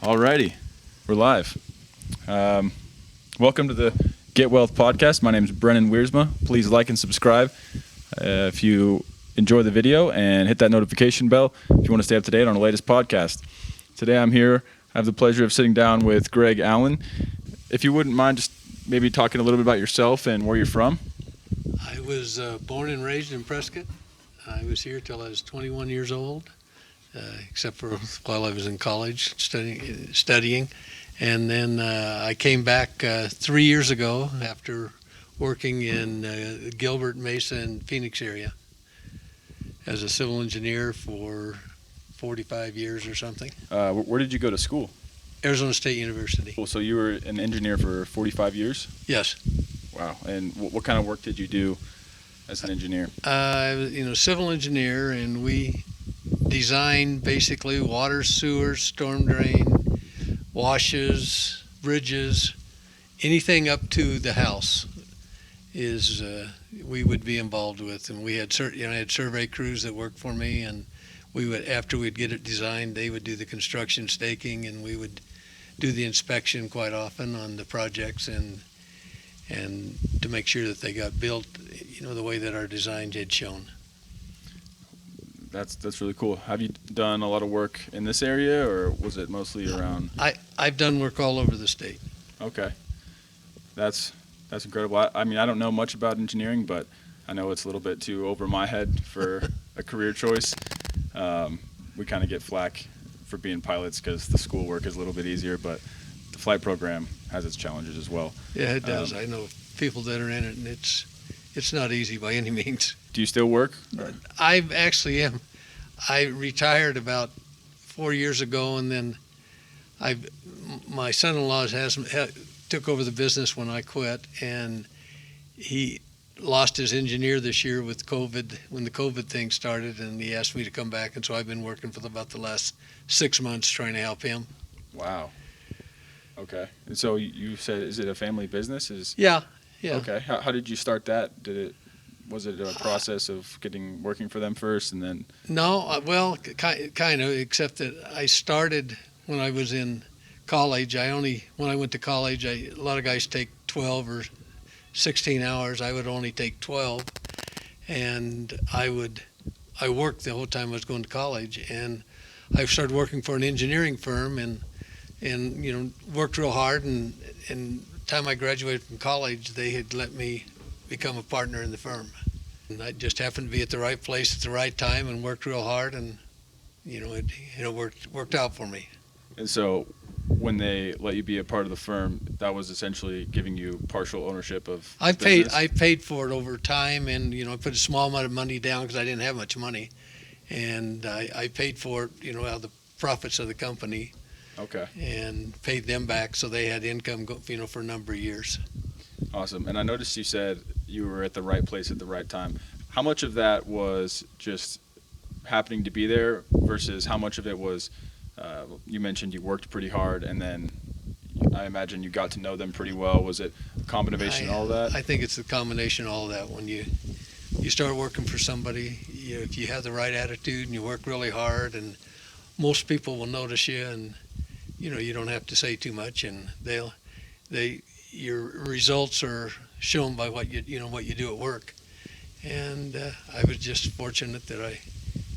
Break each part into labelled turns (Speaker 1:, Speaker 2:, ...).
Speaker 1: Alrighty, we're live. Welcome to the Get Wealth podcast. My name is Brennan Wiersma. Please like and subscribe if you enjoy the video, and hit that notification bell if you want to stay up to date on the latest podcast. Today I'm here. I have the pleasure of sitting down with Greg Allen. If you wouldn't mind just maybe talking a little bit about yourself and where you're from.
Speaker 2: I was born and raised in Prescott. I was here till I was 21 years old, except for while I was in college studying. And then I came back 3 years ago after working in Gilbert, Mesa, and Phoenix area as a civil engineer for 45 years or something.
Speaker 1: Where did you go to school?
Speaker 2: Arizona State University.
Speaker 1: Cool. So you were an engineer for 45 years?
Speaker 2: Yes.
Speaker 1: Wow. And what kind of work did you do as an engineer?
Speaker 2: Civil engineer, and we design basically water, sewer, storm drain, washes, bridges, anything up to the house is we would be involved with. And we had I had survey crews that worked for me, and we would, after we'd get it designed, they would do the construction staking, and we would do the inspection quite often on the projects and to make sure that they got built, the way that our designs had shown.
Speaker 1: That's really cool. Have you done a lot of work in this area, or was it mostly around?
Speaker 2: I've done work all over the state.
Speaker 1: Okay, that's incredible. I mean, I don't know much about engineering, but I know it's a little bit too over my head for a career choice. We kind of get flack for being pilots because the school work is a little bit easier, but the flight program has its challenges as well.
Speaker 2: Yeah, it does. I know people that are in it, and it's not easy by any means.
Speaker 1: Do you still work?
Speaker 2: I actually am. I retired about 4 years ago, and then my son-in-law took over the business when I quit, and he lost his engineer this year with COVID, when the COVID thing started, and he asked me to come back, and so I've been working for about the last 6 months trying to help him.
Speaker 1: Wow. Okay. And so you said, is it a family business?
Speaker 2: Yeah.
Speaker 1: Okay. How did you start that? Was it a process of working for them first and then?
Speaker 2: No, well, kind of, except that I started when I was in college. When I went to college, a lot of guys take 12 or 16 hours. I would only take 12, and I worked the whole time I was going to college, and I started working for an engineering firm and worked real hard, and the time I graduated from college, they had let me become a partner in the firm. And I just happened to be at the right place at the right time and worked real hard, and it worked out for me.
Speaker 1: And so when they let you be a part of the firm, that was essentially giving you partial ownership of business?
Speaker 2: I paid for it over time, and I put a small amount of money down because I didn't have much money, and I paid for it out of the profits of the company.
Speaker 1: Okay.
Speaker 2: And paid them back, so they had income for a number of years.
Speaker 1: Awesome. And I noticed you said you were at the right place at the right time. How much of that was just happening to be there versus how much of it was, you mentioned you worked pretty hard, and then I imagine you got to know them pretty well. Was it a combination of all of that?
Speaker 2: I think it's a combination of all of that. When you start working for somebody, if you have the right attitude and you work really hard, and most people will notice you, and you don't have to say too much, and your results are shown by what you do at work. And I was just fortunate that I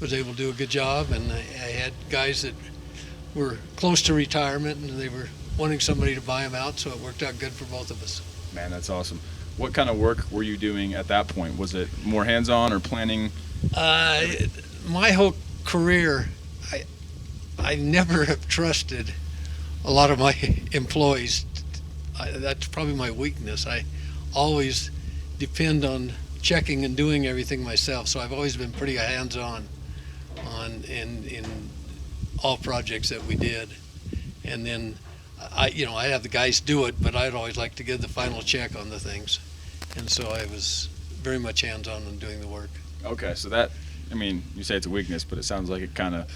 Speaker 2: was able to do a good job, and I had guys that were close to retirement, and they were wanting somebody to buy them out, so it worked out good for both of us.
Speaker 1: Man, that's awesome. What kind of work were you doing at that point? Was it more hands-on or planning?
Speaker 2: My whole career, I never have trusted a lot of my employees. That's probably my weakness. I always depend on checking and doing everything myself, so I've always been pretty hands-on in all projects that we did. And then I have the guys do it, but I'd always like to give the final check on the things, and so I was very much hands-on in doing the work.
Speaker 1: Okay, so that, you say it's a weakness, but it sounds like it kind of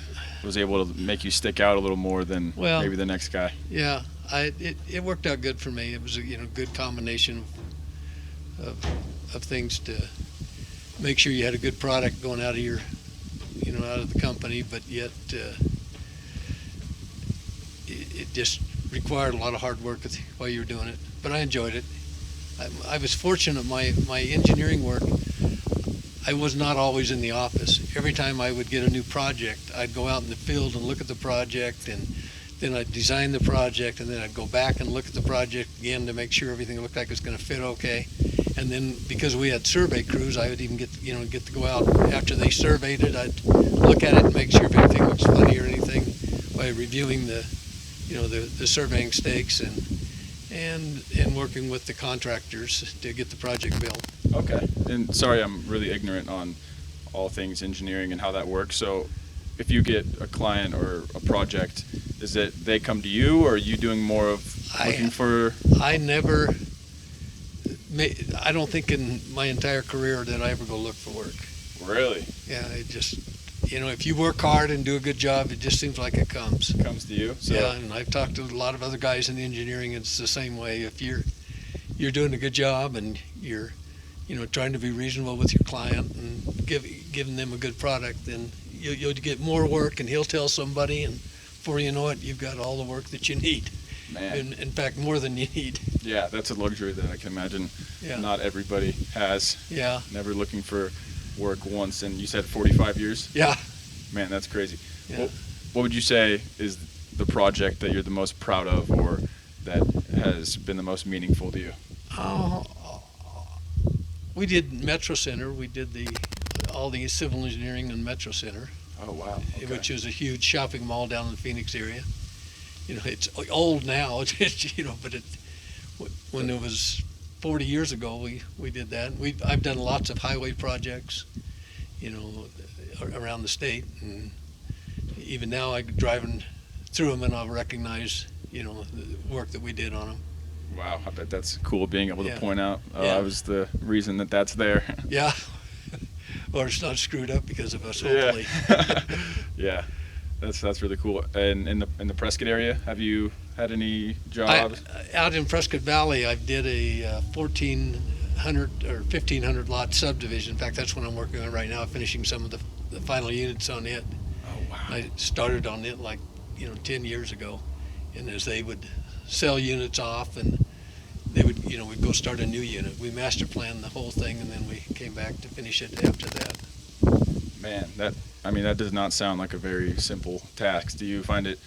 Speaker 1: was able to make you stick out a little more than maybe the next guy.
Speaker 2: Yeah, it worked out good for me. It was a good combination of things to make sure you had a good product going out of your out of the company, but yet it just required a lot of hard work while you were doing it, but I enjoyed it. I was fortunate. My engineering work, I was not always in the office. Every time I would get a new project, I'd go out in the field and look at the project, and then I'd design the project, and then I'd go back and look at the project again to make sure everything looked like it was going to fit okay. And then because we had survey crews, I would even get to go out after they surveyed it. I'd look at it and make sure if anything looks funny or anything by reviewing the surveying stakes and working with the contractors to get the project built.
Speaker 1: Okay. And sorry, I'm really ignorant on all things engineering and how that works. So if you get a client or a project, is it they come to you, or are you doing more of looking for?
Speaker 2: I don't think in my entire career did I ever go look for work.
Speaker 1: Really?
Speaker 2: Yeah, it just, if you work hard and do a good job, it just seems like it comes.
Speaker 1: It comes to you? So.
Speaker 2: Yeah, and I've talked to a lot of other guys in engineering, and it's the same way. If you're doing a good job and you're, trying to be reasonable with your client and giving them a good product, then you'll get more work, and he'll tell somebody, and before you know it, you've got all the work that you need.
Speaker 1: Man.
Speaker 2: In fact, more than you need.
Speaker 1: Yeah, that's a luxury that I can imagine
Speaker 2: Yeah.
Speaker 1: not everybody has.
Speaker 2: Yeah.
Speaker 1: Never looking for work once. And you said 45 years?
Speaker 2: Yeah.
Speaker 1: Man, that's crazy.
Speaker 2: Yeah.
Speaker 1: What would you say is the project that you're the most proud of, or that has been the most meaningful to you?
Speaker 2: We did Metro Center. We did all the civil engineering in Metro Center,
Speaker 1: Oh, wow. Okay.
Speaker 2: which is a huge shopping mall down in the Phoenix area. It's old now, but when it was 40 years ago, we did that. I've done lots of highway projects, around the state, and even now I'm driving through them and I'll recognize, the work that we did on them.
Speaker 1: Wow, I bet that's cool being able to
Speaker 2: Yeah.
Speaker 1: point out,
Speaker 2: Yeah.
Speaker 1: I was the reason that's there.
Speaker 2: Yeah, or it's not screwed up because of us, hopefully.
Speaker 1: Yeah. Yeah, that's really cool. And in the Prescott area, have you had any jobs?
Speaker 2: Out in Prescott Valley, I did a 1,400 or 1,500 lot subdivision. In fact, that's what I'm working on right now, finishing some of the final units on it.
Speaker 1: Oh, wow.
Speaker 2: I started on it 10 years ago, and as they would sell units off, and they would, we'd go start a new unit. We master planned the whole thing, and then we came back to finish it after that.
Speaker 1: Man, that does not sound like a very simple task. Do you find it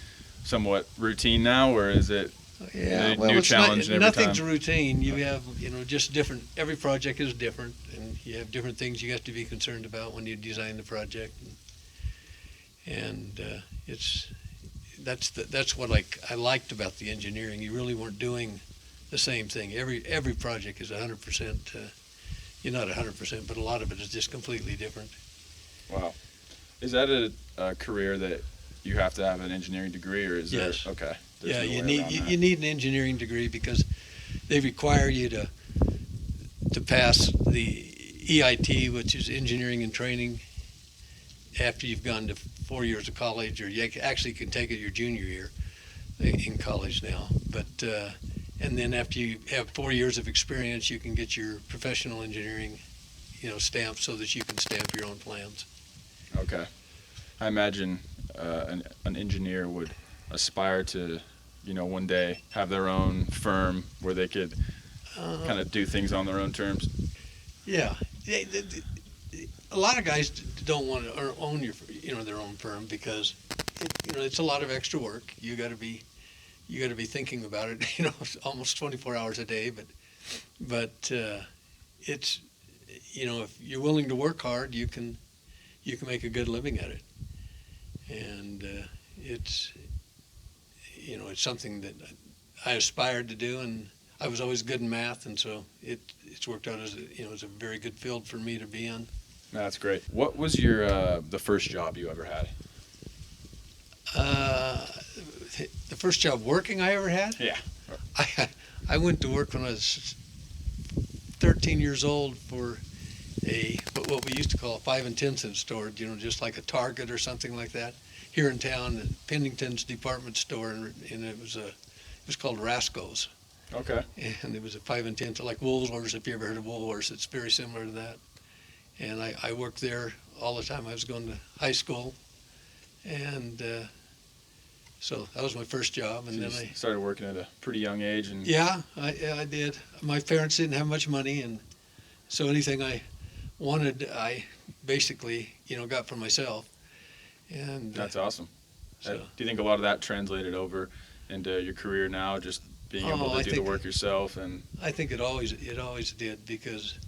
Speaker 1: somewhat routine now, or is it a new challenge every
Speaker 2: nothing's
Speaker 1: time?
Speaker 2: routine. You have, just different. Every project is different, and you have different things you have to be concerned about when you design the project. And that's what I liked about the engineering. You really weren't doing the same thing. Every project is 100%. You're not 100%, but a lot of it is just completely different.
Speaker 1: Wow. Is that a career that you have to have an engineering degree, or is
Speaker 2: Yes.
Speaker 1: there? Okay.
Speaker 2: Yeah,
Speaker 1: There's no
Speaker 2: you
Speaker 1: way
Speaker 2: need
Speaker 1: around that.
Speaker 2: you need an engineering degree because they require you to pass the EIT, which is engineering and training, after you've gone to 4 years of college, or you actually can take it your junior year in college now. But and then after you have 4 years of experience, you can get your professional engineering, stamp, so that you can stamp your own plans.
Speaker 1: Okay. I imagine an engineer would aspire to, one day have their own firm where they could kind of do things on their own terms.
Speaker 2: Yeah, a lot of guys don't want to own their own firm because it's a lot of extra work. You got to be thinking about it. Almost 24 hours a day. But it's if you're willing to work hard, you can make a good living at it. And it's something that I aspired to do, and I was always good in math, and so it's worked out as a very good field for me to be in.
Speaker 1: That's great. What was your the first job you ever had?
Speaker 2: The first job working I ever had?
Speaker 1: Yeah.
Speaker 2: I went to work when I was 13 years old for what we used to call a 5 and 10 cent store, just like a Target or something like that, here in town, at Pennington's department store, and it was called Rasco's.
Speaker 1: Okay.
Speaker 2: And it was a 5 and 10 cent, like Woolworths. If you ever heard of Woolworths, it's very similar to that. And I worked there all the time. I was going to high school, and So that was my first job, and
Speaker 1: So
Speaker 2: then
Speaker 1: you
Speaker 2: I
Speaker 1: started working at a pretty young age, and
Speaker 2: yeah, I did. My parents didn't have much money, and so anything I wanted, I basically got for myself. And
Speaker 1: that's awesome.
Speaker 2: so,
Speaker 1: Do you think a lot of that translated over into your career now, just being able to
Speaker 2: I
Speaker 1: do the
Speaker 2: think
Speaker 1: work yourself? And
Speaker 2: I think it always did, because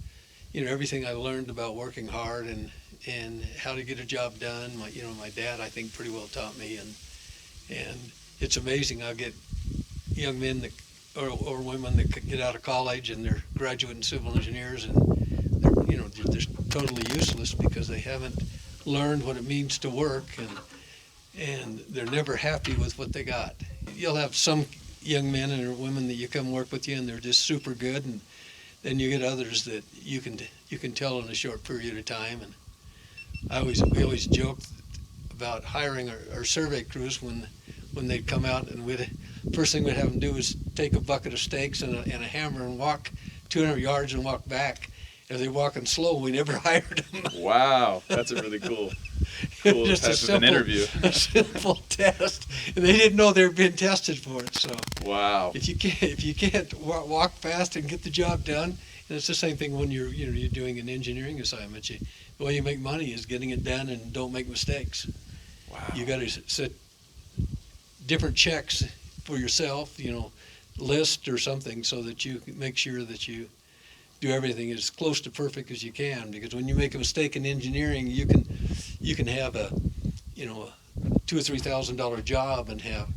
Speaker 2: everything I learned about working hard and how to get a job done. My dad, I think, pretty well taught me, and it's amazing. I'll get young men that or women that get out of college and they're graduate in civil engineers, and they're totally useless because they haven't learned what it means to work, and they're never happy with what they got. You'll have some young men and women that you come work with you and they're just super good, and then you get others that you can tell in a short period of time. And we always joked about hiring our survey crews when they'd come out, and first thing we'd have them do is take a bucket of stakes and a hammer and walk 200 yards and walk back. If they're walking slow, we never hired them.
Speaker 1: wow, that's a really cool
Speaker 2: Just
Speaker 1: type of an interview.
Speaker 2: a simple test, and they didn't know they were being tested for it. So
Speaker 1: Wow.
Speaker 2: if you can't walk fast and get the job done, and it's the same thing when you're doing an engineering assignment. The way you make money is getting it done and don't make mistakes.
Speaker 1: Wow.
Speaker 2: You got to set different checks for yourself, list or something, so that you can make sure that you do everything as close to perfect as you can. Because when you make a mistake in engineering, you can have a $2,000 or $3,000 job and have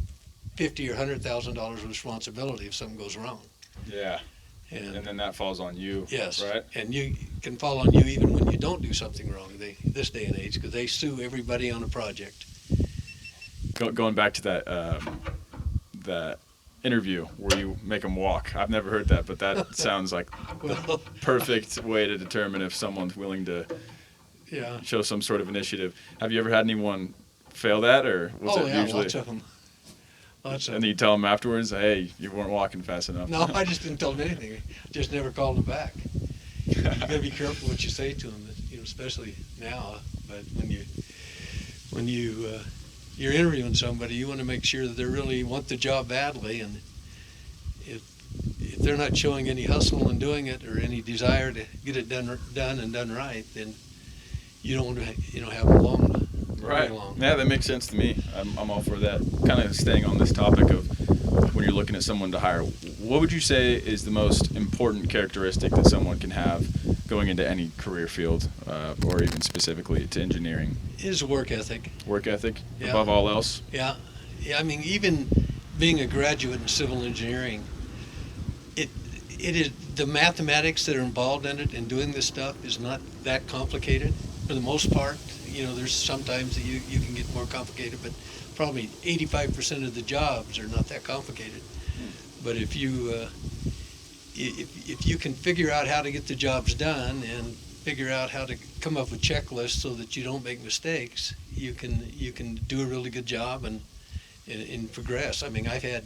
Speaker 2: $50,000 or $100,000 of responsibility if something goes wrong.
Speaker 1: Yeah. And then that falls on you.
Speaker 2: Yes,
Speaker 1: right.
Speaker 2: And you can fall on you even when you don't do something wrong. This day and age, because they sue everybody on a project.
Speaker 1: Going back to that interview where you make them walk. I've never heard that, but that sounds like the perfect way to determine if someone's willing to
Speaker 2: Yeah.
Speaker 1: show some sort of initiative. Have you ever had anyone fail that, or was it usually?
Speaker 2: Lots of them. Lots of
Speaker 1: And then you tell them afterwards, "Hey, you weren't walking fast enough."
Speaker 2: No, I just didn't tell them anything. I just never called them back. You got to be careful what you say to them, especially now. But when you're interviewing somebody, you want to make sure that they really want the job badly, and if they're not showing any hustle in doing it or any desire to get it done right, then you don't want to have them long.
Speaker 1: Right.
Speaker 2: Long.
Speaker 1: Yeah, that makes sense to me. I'm all for that. Kind of staying on this topic of when you're looking at someone to hire, what would you say is the most important characteristic that someone can have going into any career field, or even specifically to engineering?
Speaker 2: Is work ethic.
Speaker 1: Work ethic,
Speaker 2: Yeah.
Speaker 1: above all else?
Speaker 2: Yeah. I mean, even being a graduate in civil engineering, it is the mathematics that are involved in it and doing this stuff is not that complicated for the most part. There's sometimes that you can get more complicated, but probably 85% of the jobs are not that complicated. But if you can figure out how to get the jobs done and figure out how to come up with checklists so that you don't make mistakes, you can do a really good job and progress. I mean, I've had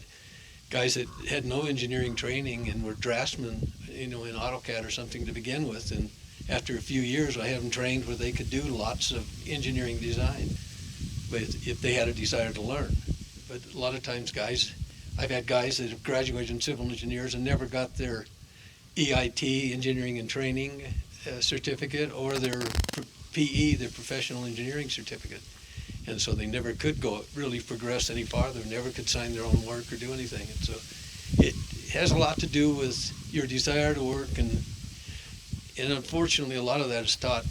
Speaker 2: guys that had no engineering training and were draftsmen, in AutoCAD or something to begin with, and after a few years, I had them trained where they could do lots of engineering design, but if they had a desire to learn. But a lot of times, I've had guys that have graduated in civil engineers and never got their EIT, engineering and training certificate, or their PE, their professional engineering certificate. And so they never could really progress any farther, never could sign their own work or do anything. And so it has a lot to do with your desire to work, and unfortunately a lot of that is taught,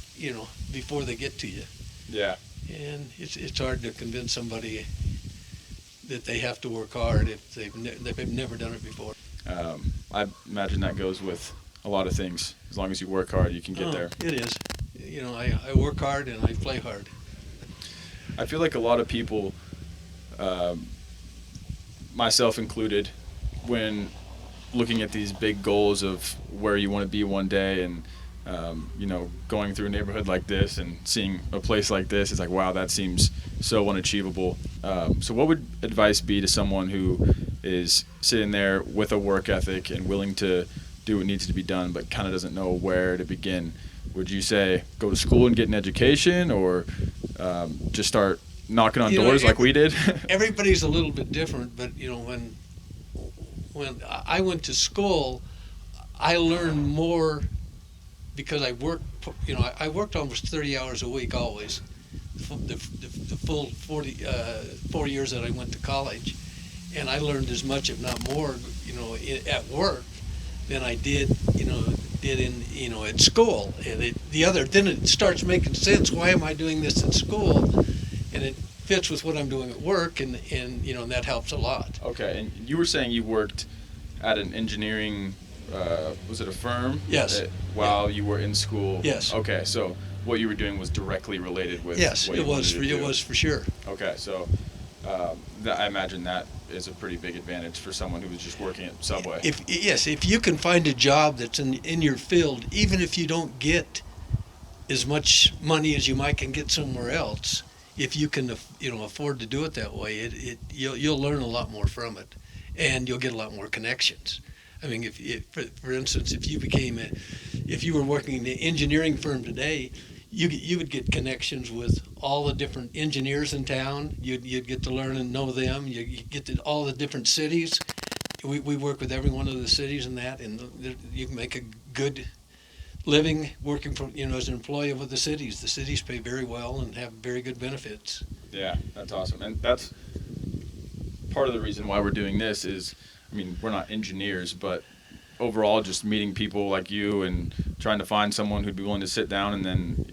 Speaker 2: before they get to you.
Speaker 1: Yeah.
Speaker 2: And it's hard to convince somebody that they have to work hard if they've never done it before.
Speaker 1: I imagine that goes with a lot of things. As long as you work hard, you can get there.
Speaker 2: It is. I work hard and I play hard.
Speaker 1: I feel like a lot of people, myself included, when looking at these big goals of where you want to be one day, and going through a neighborhood like this and seeing a place like this, it's like, wow, that seems so unachievable. So what would advice be to someone who is sitting there with a work ethic and willing to do what needs to be done, but kind of doesn't know where to begin? Would you say go to school and get an education, or just start knocking on
Speaker 2: You know,
Speaker 1: doors like we did?
Speaker 2: everybody's a little bit different, but when I went to school, I learned more because I worked. I worked almost 30 hours a week always. The full 4 years that I went to college, and I learned as much, if not more, at work than I did in at school. And then it starts making sense. Why am I doing this at school? And it fits with what I'm doing at work, and that helps a lot.
Speaker 1: Okay, and you were saying you worked at an engineering, was it a firm?
Speaker 2: Yes.
Speaker 1: While you were in school?
Speaker 2: Yes.
Speaker 1: Okay, so what you were doing was directly related with
Speaker 2: Yes,
Speaker 1: what you wanted to do.
Speaker 2: it was for sure.
Speaker 1: Okay, so I imagine that is a pretty big advantage for someone who was just working at Subway.
Speaker 2: If you can find a job that's in your field, even if you don't get as much money as you might can get somewhere else, if you can afford to do it that way, you'll learn a lot more from it, and you'll get a lot more connections. I mean, for instance, if you were working in an engineering firm today, you would get connections with all the different engineers in town. You'd get to learn and know them. You get to all the different cities. We work with every one of the cities in that, and you can make a good living working for as an employee with the cities. The cities pay very well and have very good benefits.
Speaker 1: Yeah, that's awesome, and that's part of the reason why we're doing this. Is, I mean, we're not engineers, but overall, just meeting people like you and trying to find someone who'd be willing to sit down, and then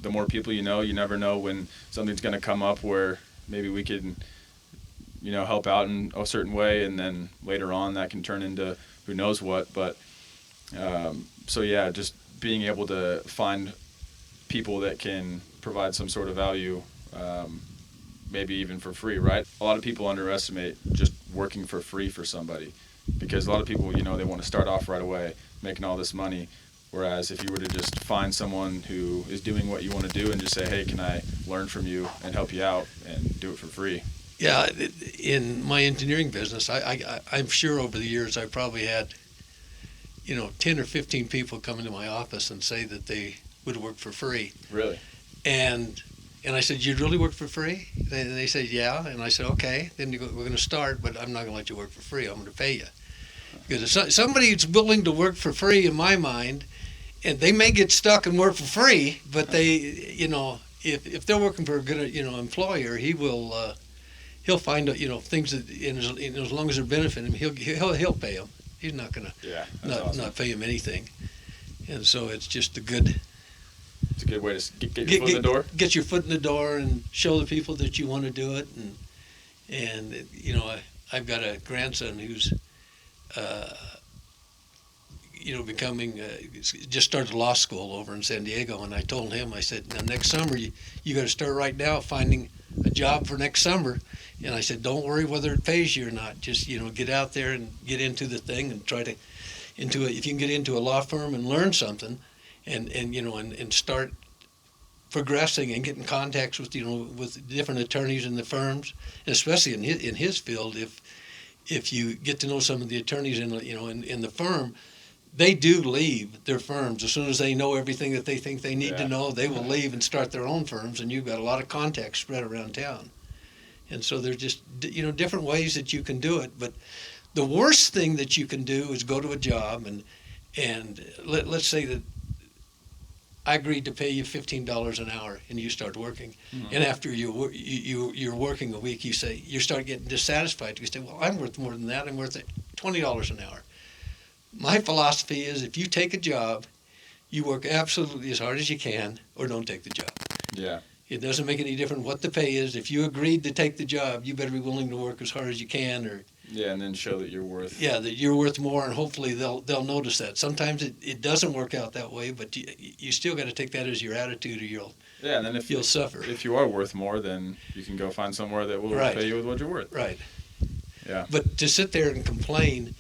Speaker 1: the more people you never know when something's going to come up where maybe we could help out in a certain way, and then later on that can turn into who knows what. But so yeah, just being able to find people that can provide some sort of value, maybe even for free, right? A lot of people underestimate just working for free for somebody, because a lot of people, they want to start off right away making all this money. Whereas if you were to just find someone who is doing what you want to do and just say, hey, can I learn from you and help you out, and do it for free?
Speaker 2: Yeah, in my engineering business, I'm sure over the years I probably had 10 or 15 people come into my office and say that they would work for free.
Speaker 1: Really?
Speaker 2: And I said, you'd really work for free? And they said, yeah. And I said, okay, then we're going to start, but I'm not going to let you work for free. I'm going to pay you. Because if somebody's willing to work for free, in my mind, and they may get stuck and work for free, but they, if they're working for a good, employer, he'll find things that, as long as they're benefiting him, he'll pay them. He's not going to not pay him anything. And so it's just it's
Speaker 1: a good way to get your foot in the door.
Speaker 2: Get your foot in the door and show the people that you want to do it. And I've got a grandson who's just started law school over in San Diego, and I told him, I said, now next summer you got to start right now finding a job for next summer. And I said, don't worry whether it pays you or not. Just get out there and get into the thing and try to if you can get into a law firm and learn something, and start progressing and getting contacts with with different attorneys in the firms, and especially in his field, if you get to know some of the attorneys in the firm, they do leave their firms as soon as they know everything that they think they need to know. They will leave and start their own firms, and you've got a lot of contacts spread around town. And so there's just different ways that you can do it. But the worst thing that you can do is go to a job and let's say that I agreed to pay you $15 an hour, and you start working. Mm-hmm. And after you're working a week, you start getting dissatisfied. You say, well, I'm worth more than that. I'm worth $20 an hour. My philosophy is, if you take a job, you work absolutely as hard as you can, or don't take the job.
Speaker 1: Yeah.
Speaker 2: It doesn't make any difference what the pay is. If you agreed to take the job, you better be willing to work as hard as you can,
Speaker 1: and then show that you're worth.
Speaker 2: Yeah, that you're worth more, and hopefully they'll notice that. Sometimes it doesn't work out that way, but you still got to take that as your attitude, or you'll suffer.
Speaker 1: If you are worth more, then you can go find somewhere that will pay you with what you're worth.
Speaker 2: Right.
Speaker 1: Yeah.
Speaker 2: But to sit there and complain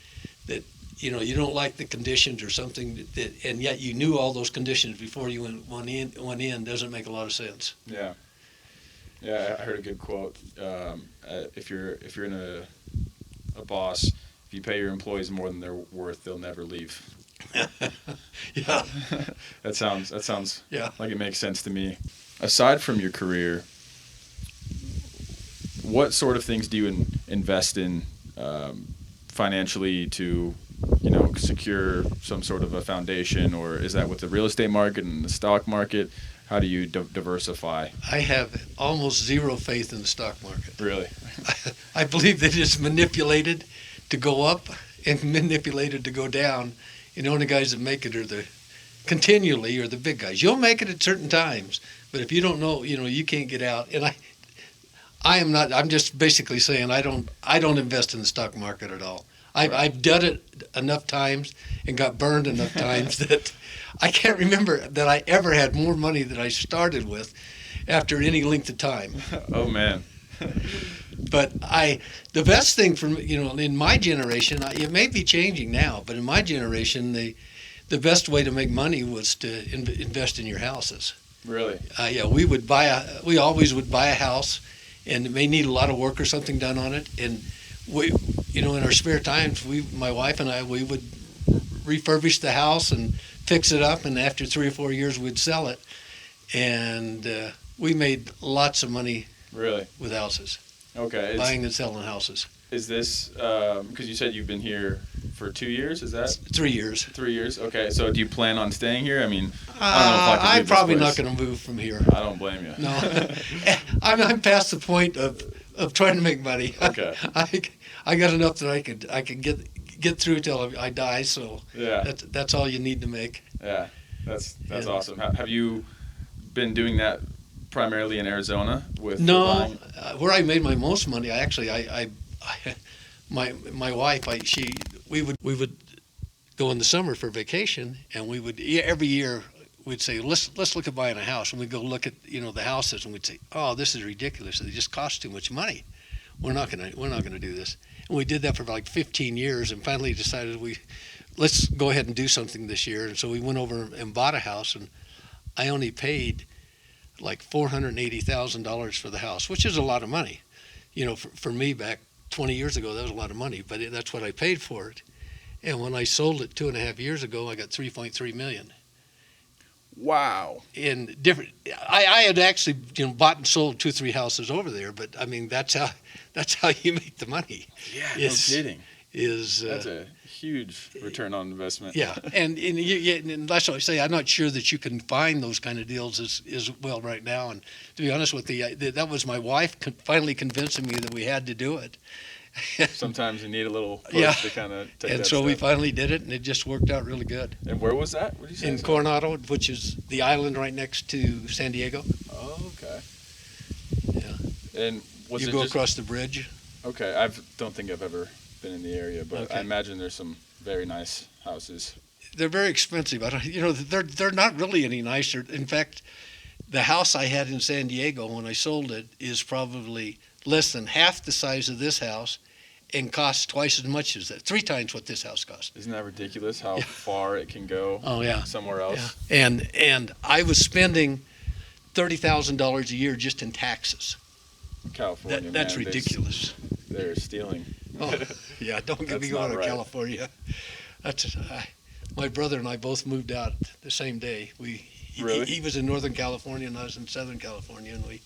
Speaker 2: that you don't like the conditions or something and yet you knew all those conditions before you went in doesn't make a lot of sense.
Speaker 1: Yeah. Yeah, I heard a good quote. If you're in a boss, if you pay your employees more than they're worth, they'll never leave.
Speaker 2: Yeah.
Speaker 1: That sounds like it makes sense to me. Aside from your career, what sort of things do you invest in financially to, secure some sort of a foundation, or is that with the real estate market and the stock market? How do you diversify?
Speaker 2: I have almost zero faith in the stock market.
Speaker 1: Really?
Speaker 2: I believe that it's manipulated to go up and manipulated to go down. The only guys that make it are the big guys. You'll make it at certain times, but if you don't know, you can't get out. And I'm just basically saying I don't invest in the stock market at all. I've done it enough times and got burned enough times that I can't remember that I ever had more money than I started with after any length of time.
Speaker 1: Oh man.
Speaker 2: But the best thing for me, in my generation, it may be changing now, but in my generation, the best way to make money was to invest in your houses.
Speaker 1: Really?
Speaker 2: Yeah, we always would buy a house, and it may need a lot of work or something done on it, and we, in our spare times, my wife and I, we would refurbish the house and fix it up, and after 3 or 4 years, we'd sell it, and we made lots of money.
Speaker 1: Really?
Speaker 2: With houses.
Speaker 1: Okay.
Speaker 2: Buying and selling houses.
Speaker 1: Is this because you said you've been here for 2 years? Is that
Speaker 2: 3 years?
Speaker 1: 3 years. Okay. So do you plan on staying here? I mean, I don't know if I can
Speaker 2: I'm
Speaker 1: leave this
Speaker 2: probably
Speaker 1: place.
Speaker 2: not going to move from here.
Speaker 1: I don't blame you.
Speaker 2: No, I'm past the point of trying to make money.
Speaker 1: Okay.
Speaker 2: I got enough that I can get through till I die. So
Speaker 1: yeah,
Speaker 2: that's all you need to make.
Speaker 1: Yeah, that's awesome. Have you been doing that primarily in Arizona with
Speaker 2: No, where I made my most money, my wife, we would go in the summer for vacation, and we would every year we'd say let's look at buying a house, and we'd go look at the houses, and we'd say, oh, this is ridiculous. They just cost too much money. We're not gonna do this. And we did that for like 15 years, and finally decided let's go ahead and do something this year. And so we went over and bought a house, and I only paid like $480,000 for the house, which is a lot of money. For me back 20 years ago, that was a lot of money, but that's what I paid for it. And when I sold it 2.5 years ago, I got $3.3 million.
Speaker 1: Wow.
Speaker 2: In different, I had actually bought and sold 2-3 houses over there, but I mean that's how you make the money.
Speaker 1: Yeah, no kidding.
Speaker 2: That's
Speaker 1: a huge return on investment.
Speaker 2: Yeah, and that's what I say. I'm not sure that you can find those kind of deals as well right now. And to be honest with you, that was my wife finally convincing me that we had to do it.
Speaker 1: Sometimes you need a little push to kind of take
Speaker 2: and
Speaker 1: that
Speaker 2: so we
Speaker 1: step.
Speaker 2: finally did it, and it just worked out really good.
Speaker 1: And where was that? What did you say?
Speaker 2: In Coronado, which is the island right next to San Diego.
Speaker 1: Oh, okay.
Speaker 2: Yeah.
Speaker 1: And was
Speaker 2: you
Speaker 1: it
Speaker 2: go
Speaker 1: just,
Speaker 2: across the bridge.
Speaker 1: Okay, I don't think I've ever been in the area, but
Speaker 2: Okay.
Speaker 1: I imagine there's some very nice houses.
Speaker 2: They're very expensive. They're not really any nicer. In fact, the house I had in San Diego when I sold it is probably less than half the size of this house, and costs twice as much as that, 3 times what this house cost.
Speaker 1: Isn't that ridiculous how far it can go somewhere else?
Speaker 2: Yeah. And I was spending $30,000 a year just in taxes.
Speaker 1: California,
Speaker 2: That's
Speaker 1: man,
Speaker 2: ridiculous.
Speaker 1: They're stealing.
Speaker 2: Oh, yeah, don't get me
Speaker 1: That's
Speaker 2: going
Speaker 1: not
Speaker 2: to
Speaker 1: right.
Speaker 2: California. My brother and I both moved out the same day.
Speaker 1: Really?
Speaker 2: He was in Northern California and I was in Southern California, and we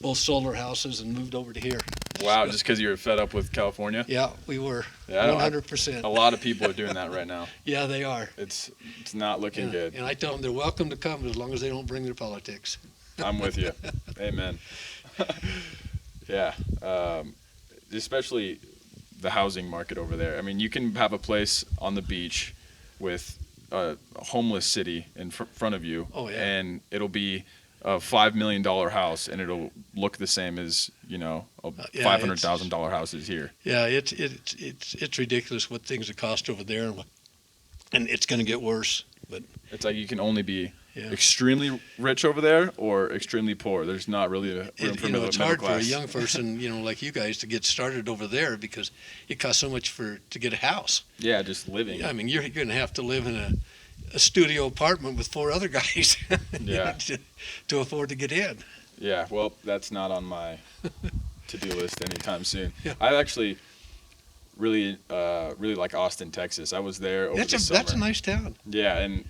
Speaker 2: both sold our houses and moved over to here.
Speaker 1: Wow, just because you were fed up with California?
Speaker 2: Yeah, we were.
Speaker 1: Yeah,
Speaker 2: 100%.
Speaker 1: A lot of people are doing that right now.
Speaker 2: Yeah, they are.
Speaker 1: It's not looking good.
Speaker 2: And I tell them they're welcome to come as long as they don't bring their politics.
Speaker 1: I'm with you. Amen. Yeah. Especially the housing market over there. I mean, you can have a place on the beach with a homeless city in front of you.
Speaker 2: Oh, yeah.
Speaker 1: And it'll be a $5 million house, and it'll look the same as, a $500,000 houses here.
Speaker 2: Yeah, it's ridiculous what things have cost over there, and it's going to get worse. But
Speaker 1: it's like you can only be extremely rich over there or extremely poor. There's not really a room for middle
Speaker 2: it's
Speaker 1: class.
Speaker 2: hard for a young person, like you guys, to get started over there because it costs so much to get a house.
Speaker 1: Yeah, just living.
Speaker 2: I mean, you're going to have to live in a studio apartment with 4 other guys
Speaker 1: Yeah.
Speaker 2: to afford to get in.
Speaker 1: Yeah, well, that's not on my to-do list anytime soon.
Speaker 2: Yeah.
Speaker 1: I actually really like Austin, Texas. I was there over the summer.
Speaker 2: That's a nice town.
Speaker 1: Yeah, and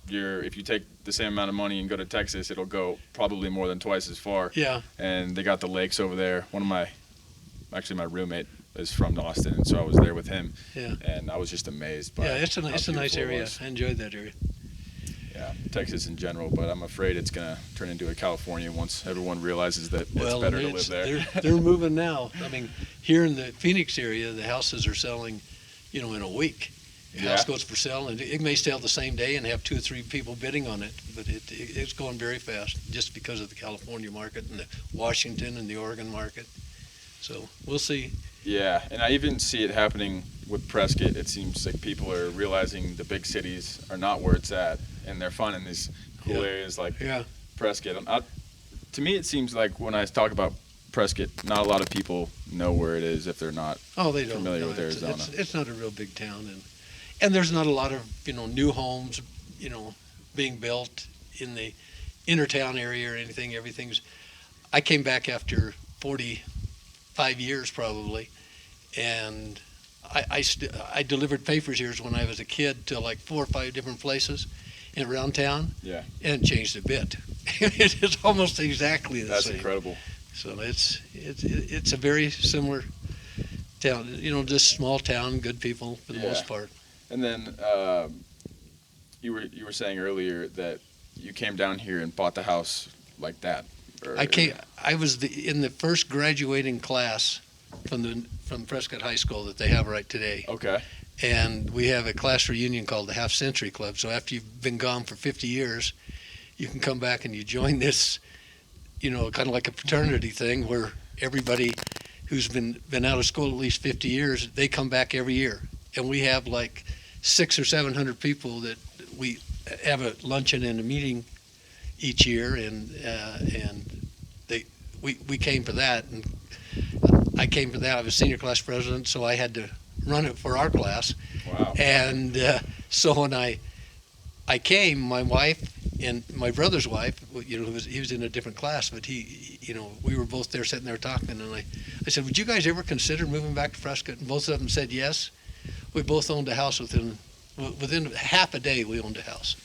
Speaker 1: if you take the same amount of money and go to Texas, it'll go probably more than twice as far.
Speaker 2: Yeah.
Speaker 1: And they got the lakes over there. My roommate is from Austin, and so I was there with him.
Speaker 2: Yeah.
Speaker 1: And I was just amazed by
Speaker 2: it's a
Speaker 1: how
Speaker 2: nice
Speaker 1: beautiful it
Speaker 2: area.
Speaker 1: was.
Speaker 2: I enjoyed that area.
Speaker 1: Yeah, Texas in general, but I'm afraid it's gonna turn into a California once everyone realizes that it's better to live there.
Speaker 2: They're moving now. I mean, here in the Phoenix area, the houses are selling, in a week. The house goes for sale, and it may sell the same day and have 2 or 3 people bidding on it, but it's going very fast just because of the California market and the Washington and the Oregon market. So we'll see.
Speaker 1: Yeah, and I even see it happening with Prescott. It seems like people are realizing the big cities are not where it's at, and they're finding these cool areas like Prescott. To me, it seems like when I talk about Prescott, not a lot of people know where it is if they're not
Speaker 2: they don't.
Speaker 1: familiar with Arizona.
Speaker 2: It's not a real big town, and there's not a lot of new homes being built in the inner town area or anything. I came back after 45 years probably, and I delivered papers here when I was a kid to like 4 or 5 different places around town.
Speaker 1: Yeah.
Speaker 2: And changed a bit. It's almost exactly the same.
Speaker 1: That's incredible.
Speaker 2: So it's a very similar town. Just small town, good people for the most part.
Speaker 1: And then you were saying earlier that you came down here and bought the house like that.
Speaker 2: I was in the first graduating class from Prescott High School that they have right today.
Speaker 1: Okay.
Speaker 2: And we have a class reunion called the Half Century Club. So after you've been gone for 50 years, you can come back and you join this, kind of like a fraternity thing where everybody who's been out of school at least 50 years, they come back every year. And we have like 600 or 700 people that we have a luncheon and a meeting each year, and we came for that, and I came for that. I was senior class president, so I had to run it for our class.
Speaker 1: Wow.
Speaker 2: And so when I came, my wife and my brother's wife, he was in a different class, but we were both there sitting there talking, and I said, would you guys ever consider moving back to Prescott? And both of them said yes. We both owned a house within half a day. We owned a house.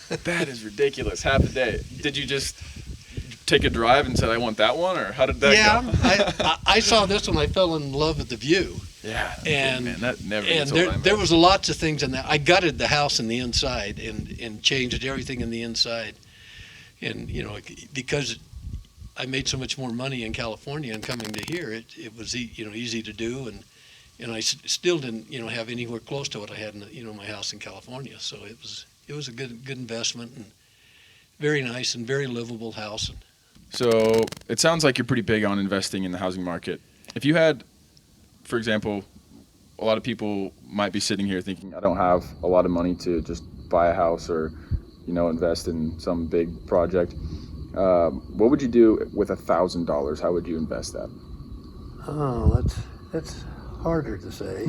Speaker 1: That is ridiculous. Half a day. Did you just take a drive and said, I want that one, or how did that go?
Speaker 2: I saw this one. I fell in love with the view.
Speaker 1: Yeah.
Speaker 2: And
Speaker 1: man, that never
Speaker 2: and there was lots of things in that. I gutted the house in the inside and changed everything in the inside. And because I made so much more money in California and coming to here, it was easy to do, and I still didn't have anywhere close to what I had in my house in California. So it was a good investment, and very nice and very livable house.
Speaker 1: So it sounds like you're pretty big on investing in the housing market. If you had, for example, a lot of people might be sitting here thinking, I don't have a lot of money to just buy a house or, invest in some big project. What would you do with $1,000? How would you invest that?
Speaker 2: Oh, that's harder to say.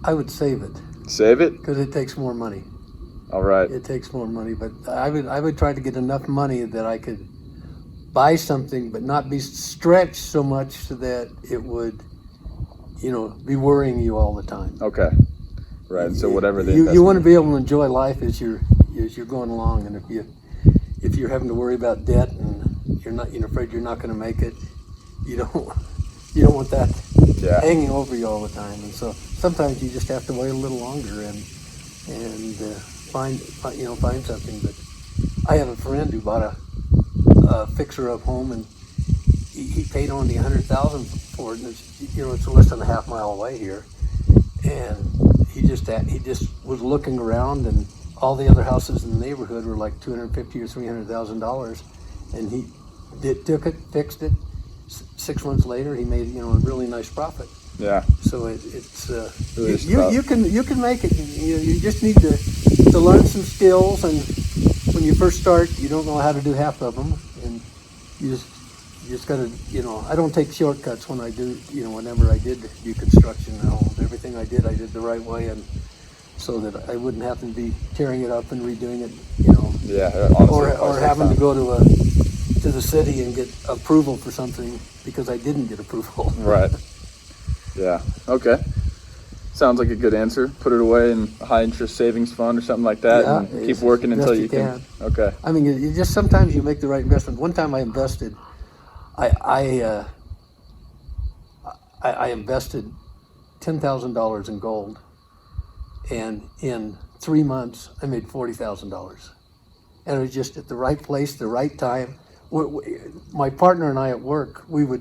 Speaker 2: I would save it.
Speaker 1: Save it?
Speaker 2: Because it takes more money.
Speaker 1: All right.
Speaker 2: It takes more money, but I would try to get enough money that I could buy something, but not be stretched so much so that it would, be worrying you all the time.
Speaker 1: Okay. Right. So whatever
Speaker 2: you want to be able to enjoy life as you're going along, and if you're having to worry about debt and you're afraid you're not going to make it, you don't want that hanging over you all the time. And so sometimes you just have to wait a little longer and find something. But I have a friend who bought a fixer-up home, and he paid only $100,000 for it, and it's less than a half mile away here. And he just was looking around, and all the other houses in the neighborhood were like $250,000 or $300,000, and he took it, fixed it. 6 months later, he made a really nice profit.
Speaker 1: Yeah.
Speaker 2: So it's
Speaker 1: really
Speaker 2: you can make it. You just need to learn some skills, and when you first start, you don't know how to do half of them, and you just got to I don't take shortcuts when I do whenever I did do construction in homes. Everything I did the right way, and so that I wouldn't have to be tearing it up and redoing it,
Speaker 1: Yeah. Honestly,
Speaker 2: or having to go to the city and get approval for something because I didn't get approval.
Speaker 1: Right. Yeah. Okay. Sounds like a good answer. Put it away in a high interest savings fund or something like that,
Speaker 3: Yeah,
Speaker 1: and keep
Speaker 3: as
Speaker 1: working
Speaker 3: best
Speaker 1: until
Speaker 3: you
Speaker 1: you can.
Speaker 3: can.
Speaker 1: Okay.
Speaker 3: I mean, you just sometimes you make the right investment. One time I invested, I invested $10,000 in gold, and in 3 months I made $40,000, and it was just at the right place, the right time. My partner and I at work, we've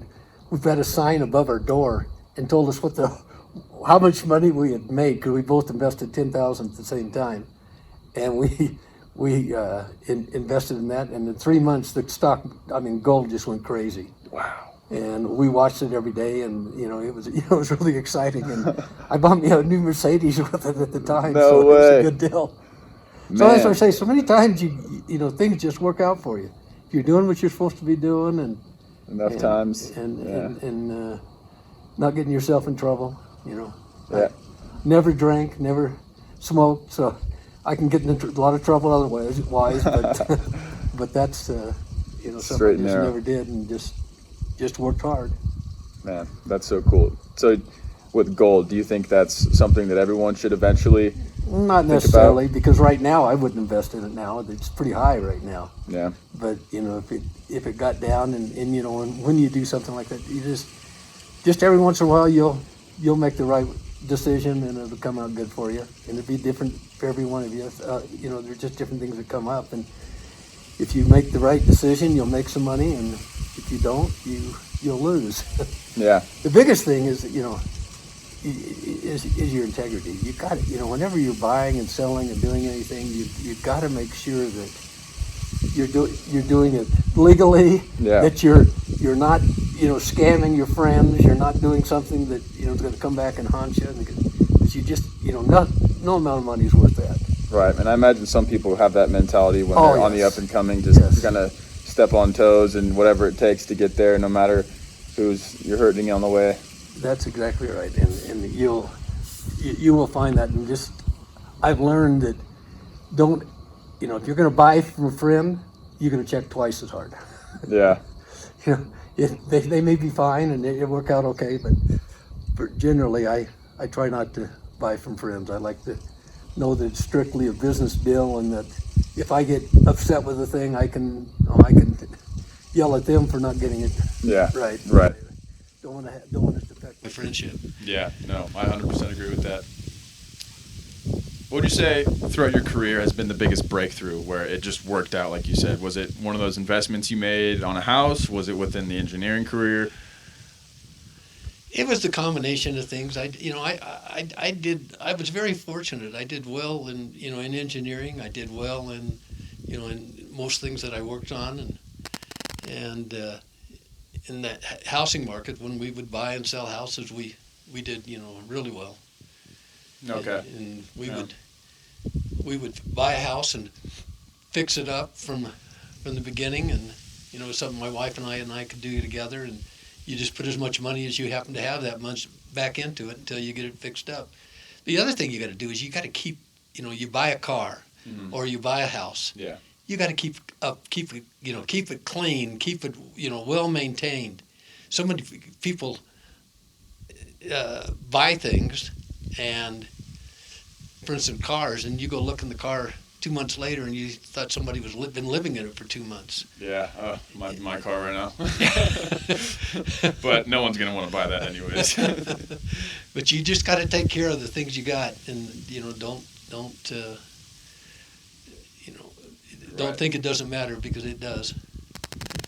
Speaker 3: had a sign above our door and told us how much money we had made because we both invested 10,000 at the same time, and we invested in that, and in 3 months the stock, I mean, gold just went crazy.
Speaker 1: Wow.
Speaker 3: And we watched it every day, and it was really exciting. And I bought me a new Mercedes with it at the time,
Speaker 1: No
Speaker 3: so it was
Speaker 1: way.
Speaker 3: a good deal.
Speaker 1: Man.
Speaker 3: So that's what I say. So many times things just work out for you. If you're doing what you're supposed to be doing, and
Speaker 1: Enough times.
Speaker 3: and not getting yourself in trouble.
Speaker 1: Yeah.
Speaker 3: Never drank, never smoked, so I can get in a lot of trouble otherwise. But but that's something
Speaker 1: Straight
Speaker 3: I
Speaker 1: and
Speaker 3: just
Speaker 1: narrow.
Speaker 3: never did, and just worked hard.
Speaker 1: Man, that's so cool. So, with gold, do you think that's something that everyone should eventually?
Speaker 3: Not necessarily, because right now I wouldn't invest in it now. It's pretty high right now.
Speaker 1: Yeah.
Speaker 3: But if it got down and when you do something like that, you just every once in a while you'll make the right decision and it'll come out good for you. And it'll be different for every one of you. There's just different things that come up, and if you make the right decision, you'll make some money, and if you don't, you'll lose.
Speaker 1: Yeah.
Speaker 3: The biggest thing is is your integrity. You got to, whenever you're buying and selling and doing anything, you got to make sure that you're doing it legally.
Speaker 1: Yeah.
Speaker 3: That you're not scamming your friends. You're not doing something that is going to come back and haunt you. Because you just no amount of money is worth that.
Speaker 1: Right, and I imagine some people have that mentality when
Speaker 3: Oh,
Speaker 1: they're on the
Speaker 3: yes.
Speaker 1: up and coming, just
Speaker 3: Yes.
Speaker 1: kind of step on toes and whatever it takes to get there, no matter you're hurting on the way.
Speaker 3: That's exactly right, and you will find that. And just I've learned that don't if you're going to buy from a friend, you're going to check twice as hard.
Speaker 1: Yeah.
Speaker 3: They may be fine and it work out okay, but generally I try not to buy from friends. I like to know that it's strictly a business deal, and that if I get upset with a thing, I can yell at them for not getting it
Speaker 1: Yeah.
Speaker 3: right.
Speaker 1: Right.
Speaker 3: Don't want it to affect
Speaker 2: My friendship.
Speaker 1: Yeah, no, I 100% agree with that. What would you say throughout your career has been the biggest breakthrough where it just worked out, like you said? Was it one of those investments you made on a house? Was it within the engineering career?
Speaker 2: It was the combination of things. I was very fortunate. I did well in engineering. I did well in in most things that I worked on, and in that housing market, when we would buy and sell houses, we did really well.
Speaker 1: Okay.
Speaker 2: And we would buy a house and fix it up from the beginning, and something my wife and I could do together, and you just put as much money as you happen to have that much back into it until you get it fixed up. The other thing you got to do is you got to keep, you buy a car or you buy a house.
Speaker 1: Yeah.
Speaker 2: You got to keep it clean, keep it, well maintained. So many people buy things, and for instance, cars, and you go look in the car 2 months later, and you thought somebody was been living in it for 2 months.
Speaker 1: Yeah, my car right now. But no one's going to want to buy that anyways.
Speaker 2: But you just got to take care of the things you got, and don't
Speaker 1: Right.
Speaker 2: think it doesn't matter, because it does.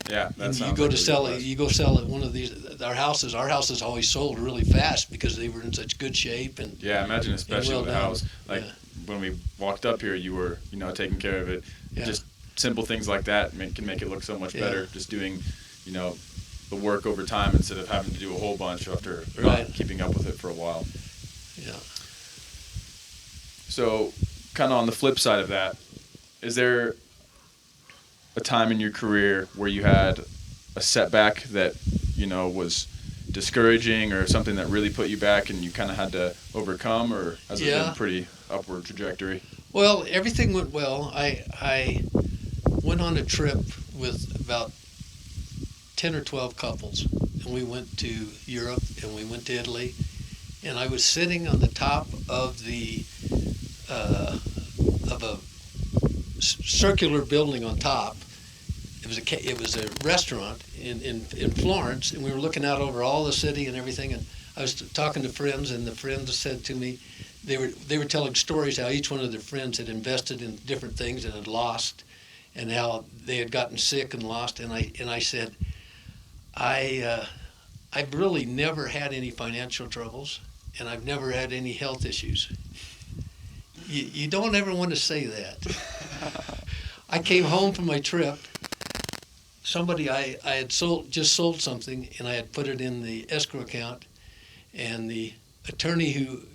Speaker 1: Yeah, that
Speaker 2: And
Speaker 1: sounds
Speaker 2: you go
Speaker 1: like
Speaker 2: to
Speaker 1: a
Speaker 2: sell
Speaker 1: good
Speaker 2: it.
Speaker 1: advice.
Speaker 2: You go sell it. One of these, our houses always sold really fast because they were in such good shape. And
Speaker 1: Yeah, imagine especially
Speaker 2: well
Speaker 1: with a
Speaker 2: done.
Speaker 1: house. Like
Speaker 2: Yeah.
Speaker 1: when we walked up here, you were, taking care of it.
Speaker 2: Yeah.
Speaker 1: Just simple things like that can make it look so much
Speaker 2: Yeah.
Speaker 1: better. Just doing, the work over time instead of having to do a whole bunch after
Speaker 2: Right.
Speaker 1: not keeping up with it for a while.
Speaker 2: yeah,
Speaker 1: So, kind of on the flip side of that, is there a time in your career where you had a setback that, was discouraging, or something that really put you back and you kind of had to overcome, or has it been
Speaker 2: Yeah.
Speaker 1: a pretty upward trajectory?
Speaker 2: well, everything went well. I went on a trip with about 10 or 12 couples, and we went to Europe and we went to Italy, and I was sitting on the top of a circular building on top. It was a restaurant in Florence, and we were looking out over all the city and everything. And I was talking to friends, and the friends said to me, they were telling stories how each one of their friends had invested in different things and had lost, and how they had gotten sick and lost. And I said, I've really never had any financial troubles, and I've never had any health issues. You don't ever want to say that. I came home from my trip. Somebody I had just sold something, and I had put it in the escrow account, and the attorney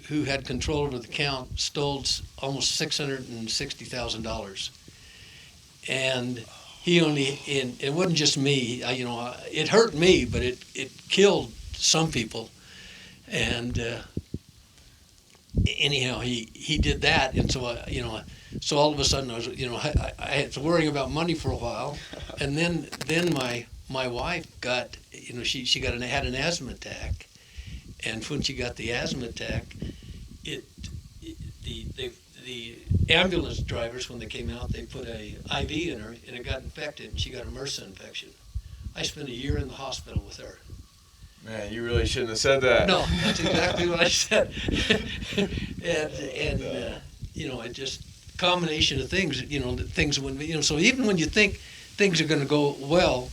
Speaker 2: who had control over the account stole almost $660,000. And it wasn't just me. It hurt me, but it killed some people. And anyhow, he did that, and so so all of a sudden I was I was worrying about money for a while, and then my wife got she had an asthma attack, and when she got the asthma attack, the ambulance drivers, when they came out, they put a IV in her, and it got infected, and she got a MRSA infection. I spent a year in the hospital with her.
Speaker 1: Man, you really shouldn't have said that.
Speaker 2: No, that's exactly what I said. and it just combination of things. Things when so even when you think things are going to go well,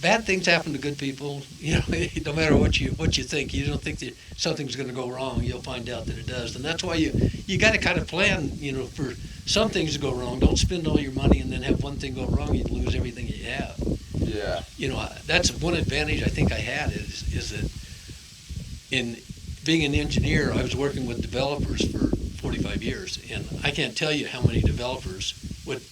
Speaker 2: bad things happen to good people. No matter what you think, you don't think that something's going to go wrong. You'll find out that it does, and that's why you got to kind of plan. For some things to go wrong. Don't spend all your money and then have one thing go wrong. You lose everything you have.
Speaker 1: Yeah.
Speaker 2: That's one advantage I think I had is that in being an engineer, I was working with developers for 45 years, and I can't tell you how many developers would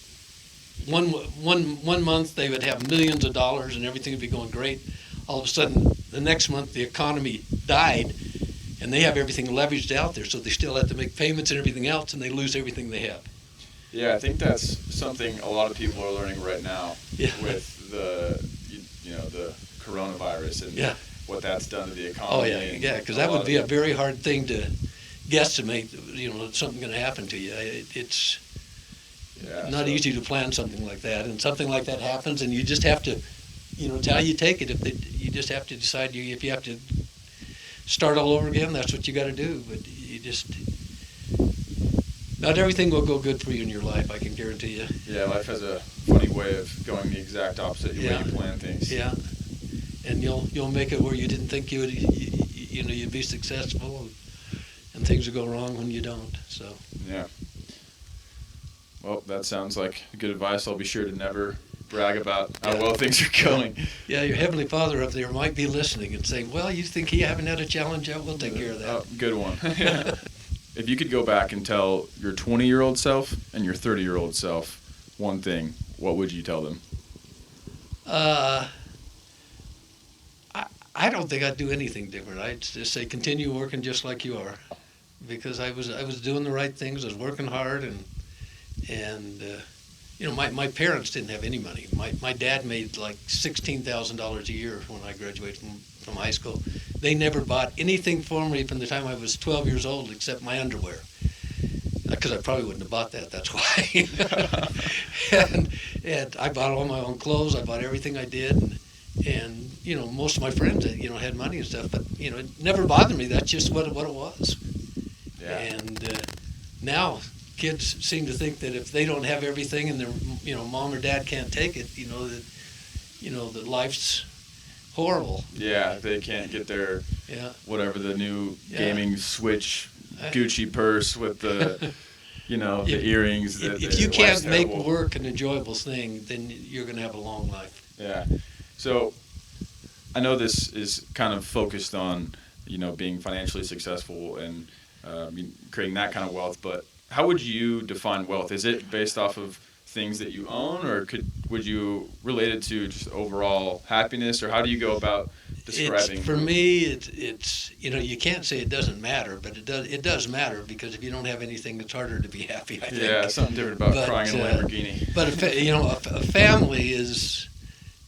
Speaker 2: one month they would have millions of dollars and everything would be going great. All of a sudden, the next month the economy died, and they have everything leveraged out there, so they still have to make payments and everything else, and they lose everything they have.
Speaker 1: Yeah, I think that's something a lot of people are learning right now with the coronavirus and what that's done to the economy.
Speaker 2: Oh yeah, because that would be a very hard thing to guesstimate. Something going to happen to you. It's not easy to plan something like that, and something like that happens, and you just have to, it's how you take it. You just have to decide if you have to start all over again, that's what you got to do. But not everything will go good for you in your life, I can guarantee you. Yeah, life has a funny way of going the exact opposite way you plan things. Yeah, and you'll make it where you didn't think you'd be successful, and things will go wrong when you don't. So yeah. Well, that sounds like good advice. I'll be sure to never brag about how well things are going. Yeah, your Heavenly Father up there might be listening and saying, well, you think you haven't had a challenge yet? We'll take care of that. Oh, good one. If you could go back and tell your 20-year-old self and your 30-year-old self one thing, what would you tell them? I don't think I'd do anything different. I'd just say continue working just like you are, because I was doing the right things. I was working hard, and my parents didn't have any money. My dad made like $16,000 a year when I graduated from high school. They never bought anything for me from the time I was 12 years old except my underwear, because I probably wouldn't have bought that. That's why. and I bought all my own clothes. I bought everything I did, and most of my friends had money and stuff, but it never bothered me. That's just what it was. Yeah. And now kids seem to think that if they don't have everything and their mom or dad can't take it, that life's horrible. Yeah, they can't get their whatever the new gaming Switch Gucci purse with the the earrings. If you can't make work an enjoyable thing, then you're going to have a long life. Yeah. So I know this is kind of focused on being financially successful and creating that kind of wealth, but how would you define wealth? Is it based off of things that you own, or would you relate it to just overall happiness, or how do you go about describing? For me, it's you can't say it doesn't matter, but it does matter, because if you don't have anything, it's harder to be happy, I think. Yeah, something different about crying in a Lamborghini. But a family is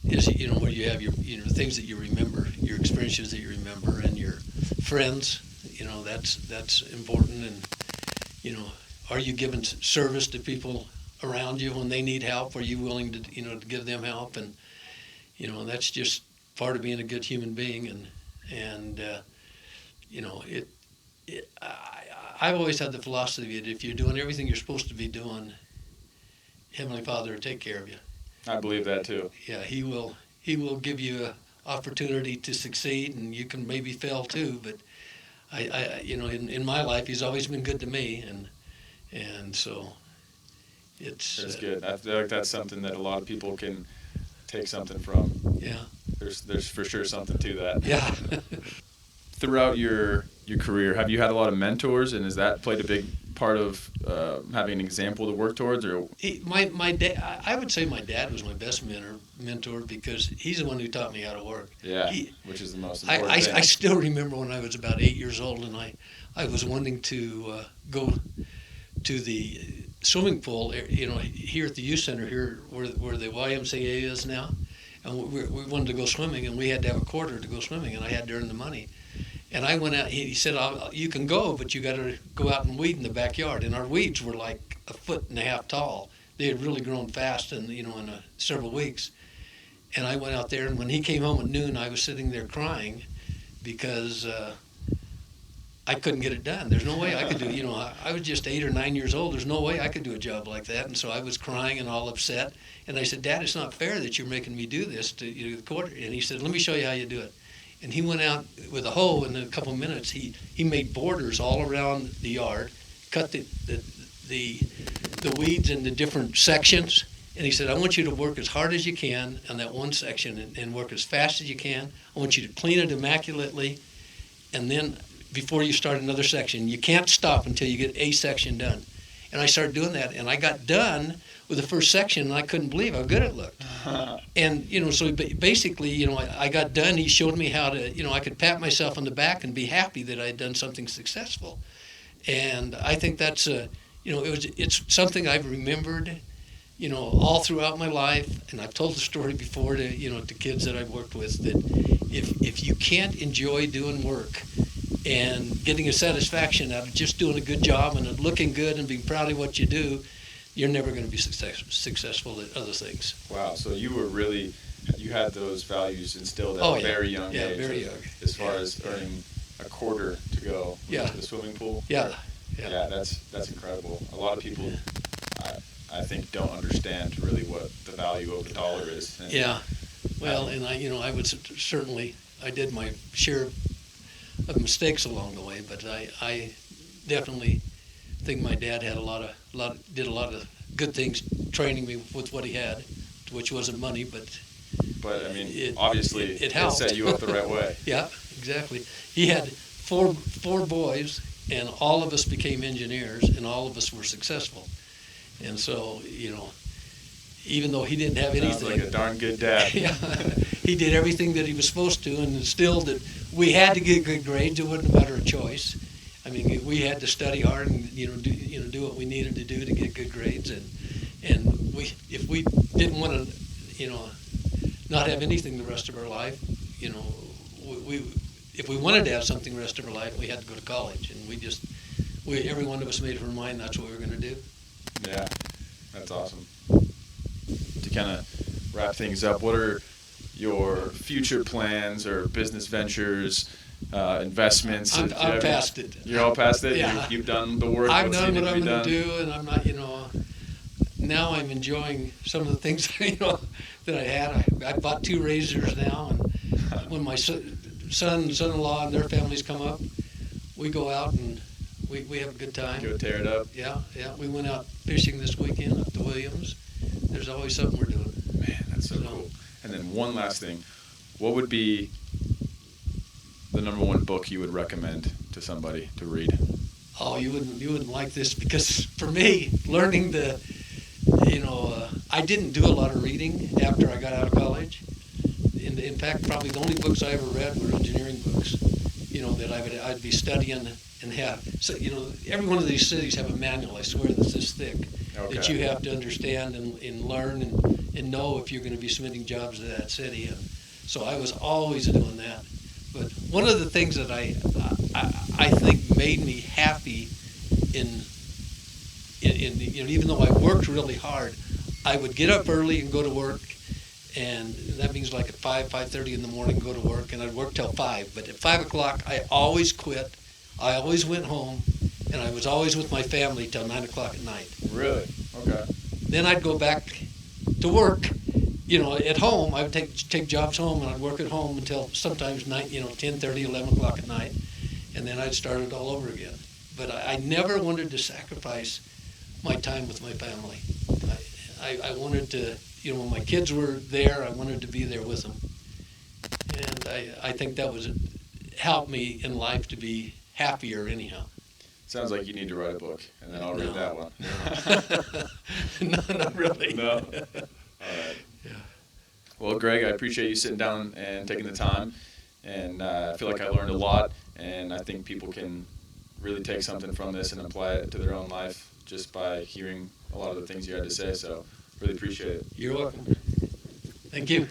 Speaker 2: where you have your things that you remember, your experiences that you remember, and your friends You know, that's important. And, you know, are you giving service to people around you when they need help? Are you willing to, you know, to give them help? And, you know, that's just part of being a good human being. And you know, I've always had the philosophy that if you're doing everything you're supposed to be doing, Heavenly Father will take care of you.
Speaker 1: I believe that too.
Speaker 2: Yeah, He will give you an opportunity to succeed, and you can maybe fail too. But I you know, in my life, He's always been good to me, and so it's
Speaker 1: Good. I feel like that's something that a lot of people can take something from.
Speaker 2: yeah,
Speaker 1: There's for sure something to that.
Speaker 2: yeah.
Speaker 1: Throughout your career, have you had a lot of mentors, and has that played a big part of having an example to work towards? Or
Speaker 2: My dad, I would say my dad was my best mentor because he's the one who taught me how to work.
Speaker 1: yeah,
Speaker 2: He-
Speaker 1: which is the most
Speaker 2: I,
Speaker 1: important
Speaker 2: I
Speaker 1: thing.
Speaker 2: still remember when I was about 8 years old, and I was wanting to go to the swimming pool, you know, here at the youth center here where the YMCA is now, and we wanted to go swimming, and we had to have a quarter to go swimming, and I had to earn the money. And I went out. He said, "You can go, but you got to go out and weed in the backyard." And our weeds were like 1.5 feet tall. They had really grown fast, in several weeks. And I went out there, and when he came home at noon, I was sitting there crying because I couldn't get it done. There's no way I could do it. You know, I was just 8 or 9 years old. There's no way I could do a job like that. And so I was crying and all upset. And I said, "Dad, it's not fair that you're making me do this to the quarter." And he said, "Let me show you how you do it." And he went out with a hoe, and in a couple of minutes, he made borders all around the yard, cut the weeds into different sections. And he said, "I want you to work as hard as you can on that one section and work as fast as you can. I want you to clean it immaculately. And then before you start another section, you can't stop until you get a section done." And I started doing that, and I got done with the first section, and I couldn't believe how good it looked. And, you know, so basically, you know, I got done. He showed me how to, you know, I could pat myself on the back and be happy that I had done something successful. And I think that's, you know, it's something I've remembered, you know, all throughout my life. And I've told the story before to, you know, to kids that I've worked with, that if you can't enjoy doing work and getting a satisfaction out of just doing a good job and looking good and being proud of what you do, you're never going to be successful at other things.
Speaker 1: Wow. So you had those values instilled at
Speaker 2: Oh,
Speaker 1: a
Speaker 2: yeah.
Speaker 1: very young
Speaker 2: Yeah,
Speaker 1: age.
Speaker 2: very young.
Speaker 1: As far as earning a quarter to go
Speaker 2: Yeah.
Speaker 1: to the swimming pool.
Speaker 2: Yeah.
Speaker 1: Yeah, that's incredible. A lot of people, I think, don't understand really what the value of a dollar is. And
Speaker 2: Yeah. Well, and I would certainly, I did my share of mistakes along the way, but I definitely think my dad had did a lot of good things, training me with what he had, which wasn't money, but
Speaker 1: But I mean,
Speaker 2: It-
Speaker 1: obviously,
Speaker 2: it helped.
Speaker 1: set you up the right way.
Speaker 2: yeah, exactly. He had four boys, and all of us became engineers, and all of us were successful. And so, you know, even though he didn't have
Speaker 1: Sounds
Speaker 2: anything,
Speaker 1: like a darn good dad.
Speaker 2: yeah, he did everything that he was supposed to, and instilled that we had to get good grades. It wasn't a matter of choice. I mean, we had to study hard and do what we needed to do to get good grades. And if we didn't want to, you know, not have anything the rest of our life, you know, if we wanted to have something the rest of our life, we had to go to college. And every one of us made up our mind that's what we were going to do.
Speaker 1: Yeah, that's awesome. To kind of wrap things up, what are your future plans or business ventures, investments?
Speaker 2: I'm past it.
Speaker 1: You're all past it?
Speaker 2: Yeah.
Speaker 1: You've done the work?
Speaker 2: I've
Speaker 1: what's
Speaker 2: done
Speaker 1: needed
Speaker 2: what
Speaker 1: to
Speaker 2: I'm
Speaker 1: be
Speaker 2: going to
Speaker 1: done?
Speaker 2: do, and I'm not, you know, now I'm enjoying some of the things, you know, that I had. I bought 2 razors now, and when my son-in-law and their families come up, we go out and we have a good time.
Speaker 1: Go tear it up.
Speaker 2: Yeah. We went out fishing this weekend up to Williams. There's always something we're doing.
Speaker 1: Man, that's so cool. And then one last thing, what would be the number one book you would recommend to somebody to read?
Speaker 2: Oh, you wouldn't like this, because for me, learning I didn't do a lot of reading after I got out of college. In fact, probably the only books I ever read were engineering books, you know, that I'd be studying and have. So, you know, every one of these cities have a manual, I swear, that's this thick, that you have to understand and learn and know if you're going to be submitting jobs to that city. And so I was always doing that. But one of the things that I think made me happy in even though I worked really hard, I would get up early and go to work, and that means like at 5:30 in the morning, go to work, and I'd work till 5. But at 5 o'clock, I always quit. I always went home, and I was always with my family till 9 o'clock at night.
Speaker 1: Really? Okay.
Speaker 2: Then I'd go back to work. At home, I would take jobs home, and I'd work at home until sometimes 10:30, 11 o'clock at night, and then I'd start it all over again. But I never wanted to sacrifice my time with my family. I wanted to, when my kids were there, I wanted to be there with them. And I think that was helped me in life to be happier anyhow.
Speaker 1: Sounds like you need to write a book, and then I'll read that one.
Speaker 2: No, not really.
Speaker 1: No? All right.
Speaker 2: Yeah.
Speaker 1: Well, Greg, I appreciate you sitting down and taking the time, and I feel like I learned a lot, and I think people can really take something from this and apply it to their own life just by hearing a lot of the things you had to say, so really appreciate it.
Speaker 2: You're welcome. Thank you.